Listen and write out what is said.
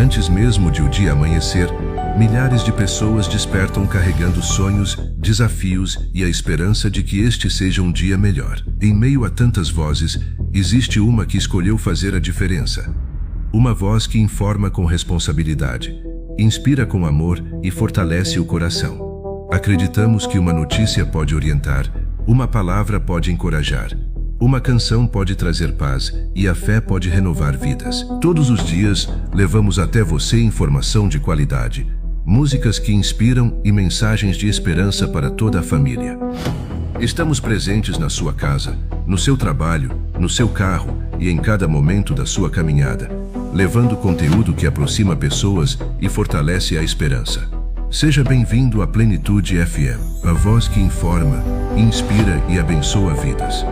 Antes mesmo de o dia amanhecer, milhares de pessoas despertam carregando sonhos, desafios e a esperança de que este seja um dia melhor. Em meio a tantas vozes, existe uma que escolheu fazer a diferença. Uma voz que informa com responsabilidade, inspira com amor e fortalece o coração. Acreditamos que uma notícia pode orientar, uma palavra pode encorajar, uma canção pode trazer paz e a fé pode renovar vidas. Todos os dias, levamos até você informação de qualidade, músicas que inspiram e mensagens de esperança para toda a família. Estamos presentes na sua casa, no seu trabalho, no seu carro e em cada momento da sua caminhada, levando conteúdo que aproxima pessoas e fortalece a esperança. Seja bem-vindo à Plenitude FM, a voz que informa, inspira e abençoa vidas.